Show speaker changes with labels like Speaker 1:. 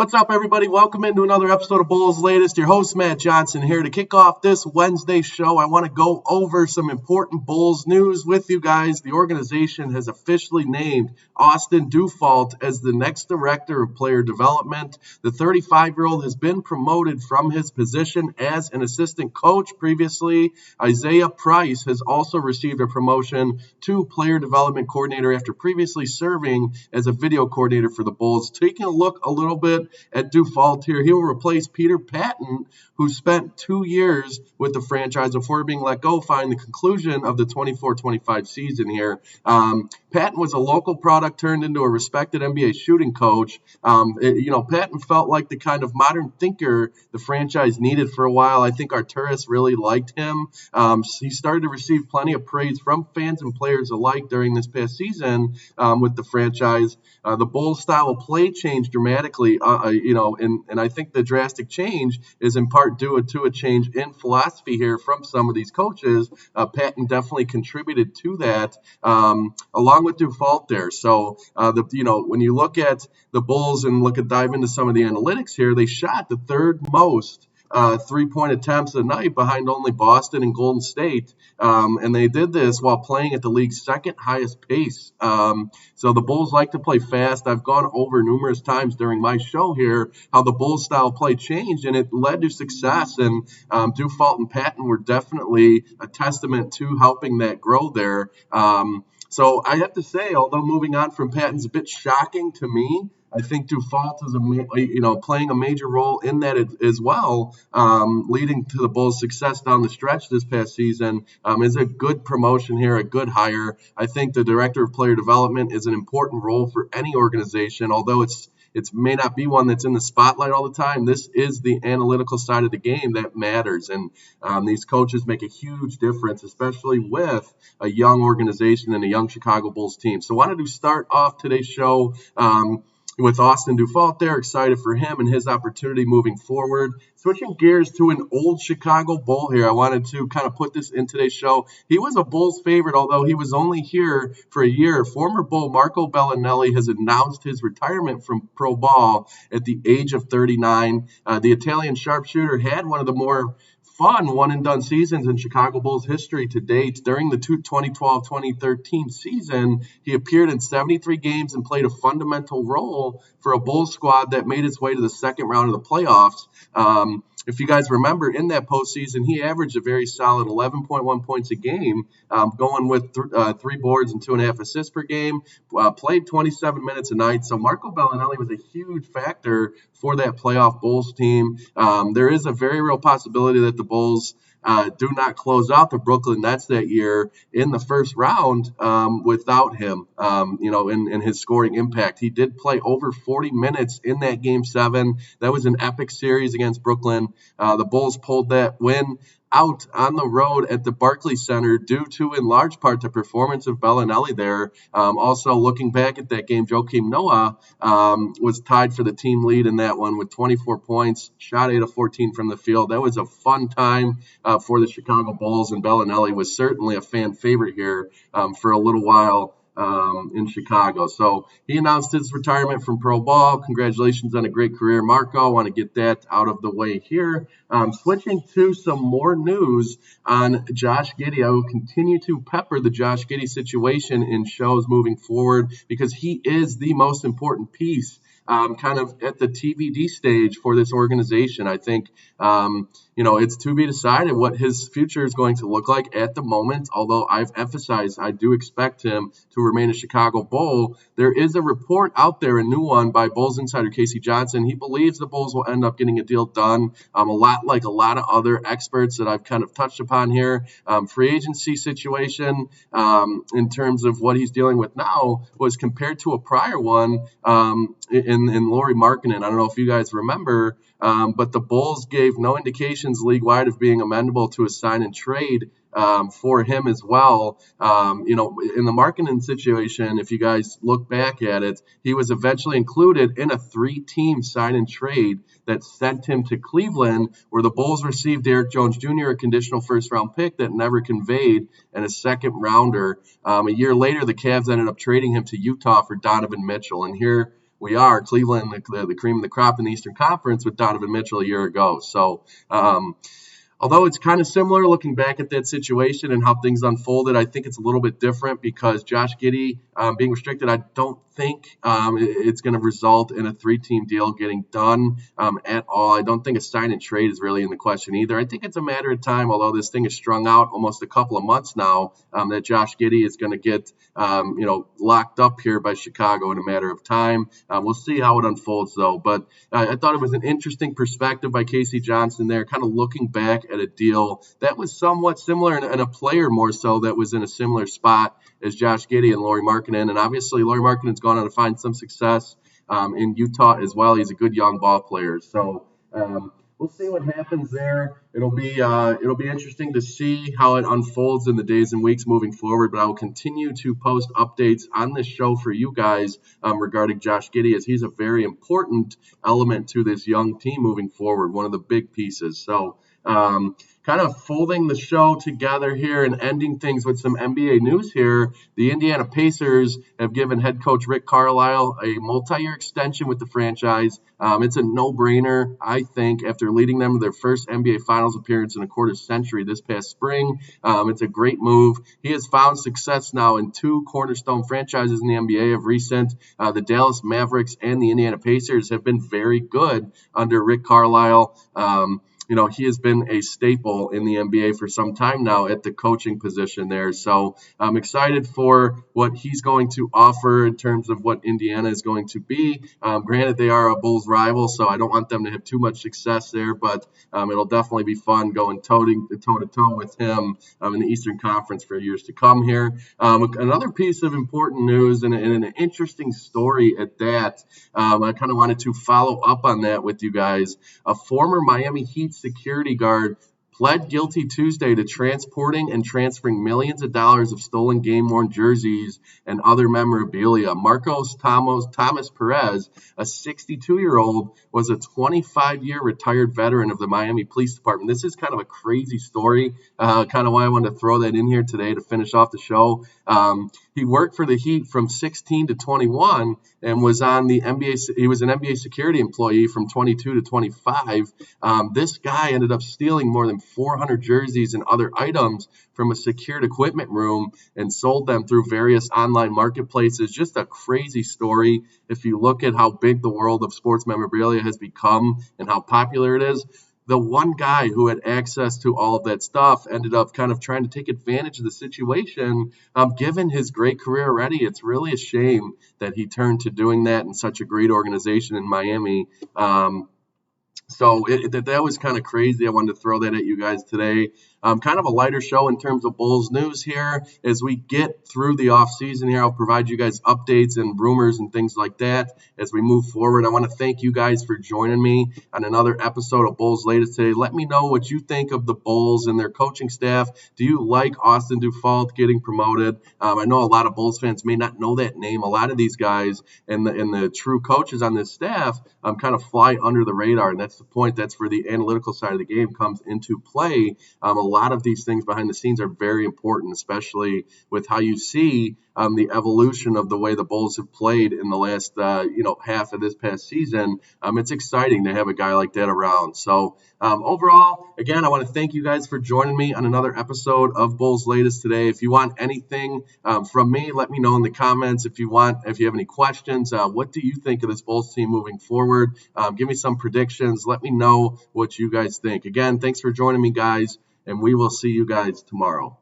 Speaker 1: What's up, everybody? Welcome into another episode of Bulls Latest. Your host, Matt Johnson, here to kick off this Wednesday show. I want to go over some important Bulls news with you guys. The organization has officially named Austin Dufault as the next director of player development. The 35-year-old has been promoted from his position as an assistant coach previously. Isaiah Price has also received a promotion to player development coordinator after previously serving as a video coordinator for the Bulls. Taking a look a little bit at Dufault here, he will replace Peter Patton, who spent 2 years with the franchise before being let go following the conclusion of the 24-25 season here. Patton was a local product turned into a respected NBA shooting coach. Patton felt like the kind of modern thinker the franchise needed for a while. I think Arturas really liked him. He started to receive plenty of praise from fans and players alike during this past season with the franchise. The Bulls' style of play changed dramatically, and I think the drastic change is in part due to a change in philosophy here from some of these coaches. Patton definitely contributed to that, along with Dufault there. So, when you look at the Bulls and dive into some of the analytics here, they shot the third most three-point attempts a night behind only Boston and Golden State. And they did this while playing at the league's second highest pace. So the Bulls like to play fast. I've gone over numerous times during my show here how the Bulls style play changed, and it led to success. And Dufault and Patton were definitely a testament to helping that grow there. So I have to say, although moving on from Patton's a bit shocking to me, I think Dufault is playing a major role in that as well, leading to the Bulls' success down the stretch this past season. Is a good promotion here, a good hire. I think the director of player development is an important role for any organization, although it may not be one that's in the spotlight all the time. This is the analytical side of the game that matters, and these coaches make a huge difference, especially with a young organization and a young Chicago Bulls team. So I wanted to start off today's show with Austin Dufault there. Excited for him and his opportunity moving forward. Switching gears to an old Chicago Bull here, I wanted to kind of put this in today's show. He was a Bulls favorite, although he was only here for a year. Former Bull Marco Belinelli has announced his retirement from pro ball at the age of 39. The Italian sharpshooter had one of the more fun one-and-done seasons in Chicago Bulls history to date. During the 2012-2013 season, he appeared in 73 games and played a fundamental role for a Bulls squad that made its way to the second round of the playoffs. If you guys remember, in that postseason, he averaged a very solid 11.1 points a game, going with 3 boards and 2.5 assists per game, played 27 minutes a night. So Marco Belinelli was a huge factor for that playoff Bulls team. There is a very real possibility that the Bulls do not close out the Brooklyn Nets that year in the first round without him, in his scoring impact. He did play over 40 minutes in that Game 7. That was an epic series against Brooklyn. The Bulls pulled that win out on the road at the Barclays Center due to, in large part, the performance of Belinelli there. Also, looking back at that game, Joakim Noah was tied for the team lead in that one with 24 points, shot 8 of 14 from the field. That was a fun time for the Chicago Bulls, and Belinelli was certainly a fan favorite here for a little while in Chicago. So he announced his retirement from pro ball. Congratulations on a great career, Marco. I want to get that out of the way here. Switching to some more news on Josh Giddy. I will continue to pepper the Josh Giddy situation in shows moving forward because he is the most important piece kind of at the TBD stage for this organization. I think, it's to be decided what his future is going to look like at the moment, although I've emphasized I do expect him to remain a Chicago Bull. There is a report out there, a new one by Bulls insider Casey Johnson. He believes the Bulls will end up getting a deal done, a lot like a lot of other experts that I've kind of touched upon here. Free agency situation in terms of what he's dealing with now was compared to a prior one in Lauri Markkanen. I don't know if you guys remember, but the Bulls gave no indications league-wide of being amendable to a sign and trade for him as well. In the Markkanen situation, if you guys look back at it, he was eventually included in a 3-team sign and trade that sent him to Cleveland, where the Bulls received Derrick Jones Jr., a conditional first-round pick that never conveyed, and a second-rounder. A year later, the Cavs ended up trading him to Utah for Donovan Mitchell. And here we are. Cleveland, the cream of the crop in the Eastern Conference with Donovan Mitchell a year ago. So, although it's kind of similar looking back at that situation and how things unfolded, I think it's a little bit different because Josh Giddy being restricted, I don't think it's going to result in a 3-team deal getting done at all. I don't think a sign and trade is really in the question either. I think it's a matter of time, although this thing is strung out almost a couple of months now, that Josh Giddy is going to get locked up here by Chicago in a matter of time. We'll see how it unfolds, though. But I thought it was an interesting perspective by Casey Johnson there, kind of looking back at a deal that was somewhat similar and a player more so that was in a similar spot as Josh Giddy and Lauri Markkanen. And obviously, Lauri Markkanen's gone on to find some success in Utah as well. He's a good young ball player. So we'll see what happens there. It'll be interesting to see how it unfolds in the days and weeks moving forward. But I will continue to post updates on this show for you guys regarding Josh Giddy, as he's a very important element to this young team moving forward, one of the big pieces. So kind of folding the show together here and ending things with some NBA news here. The Indiana Pacers have given head coach Rick Carlisle a multi-year extension with the franchise. It's a no-brainer, I think, after leading them to their first NBA Finals appearance in a quarter century this past spring. It's a great move. He has found success now in 2 cornerstone franchises in the NBA of recent. The Dallas Mavericks and the Indiana Pacers have been very good under Rick Carlisle. He has been a staple in the NBA for some time now at the coaching position there. So I'm excited for what he's going to offer in terms of what Indiana is going to be. Granted, they are a Bulls rival, so I don't want them to have too much success there, but it'll definitely be fun going toe-to-toe with him in the Eastern Conference for years to come here. Another piece of important news and an interesting story at that, I kind of wanted to follow up on that with you guys. A former Miami Heat security guard pled guilty Tuesday to transporting and transferring millions of dollars of stolen game-worn jerseys and other memorabilia. Marcos Thomas Perez, a 62-year-old, was a 25-year retired veteran of the Miami Police Department. This is kind of a crazy story, kind of why I wanted to throw that in here today to finish off the show. He worked for the Heat from 16 to 21 and was on the NBA. He was an NBA security employee from 22 to 25. This guy ended up stealing more than 400 jerseys and other items from a secured equipment room and sold them through various online marketplaces. Just a crazy story. If you look at how big the world of sports memorabilia has become and how popular it is, the one guy who had access to all of that stuff ended up kind of trying to take advantage of the situation. Given his great career already, it's really a shame that he turned to doing that in such a great organization in Miami. So that was kind of crazy. I wanted to throw that at you guys today. Kind of a lighter show in terms of Bulls news here. As we get through the offseason here, I'll provide you guys updates and rumors and things like that as we move forward. I want to thank you guys for joining me on another episode of Bulls Latest today. Let me know what you think of the Bulls and their coaching staff. Do you like Austin Dufault getting promoted? I know a lot of Bulls fans may not know that name. A lot of these guys and the true coaches on this staff kind of fly under the radar, and that's the point. That's where the analytical side of the game comes into play. A lot of these things behind the scenes are very important, especially with how you see the evolution of the way the Bulls have played in the last half of this past season. It's exciting to have a guy like that around. So overall, again, I want to thank you guys for joining me on another episode of Bulls Latest today. If you want anything from me, let me know in the comments. If you have any questions, what do you think of this Bulls team moving forward? Give me some predictions. Let me know what you guys think. Again, thanks for joining me, guys, and we will see you guys tomorrow.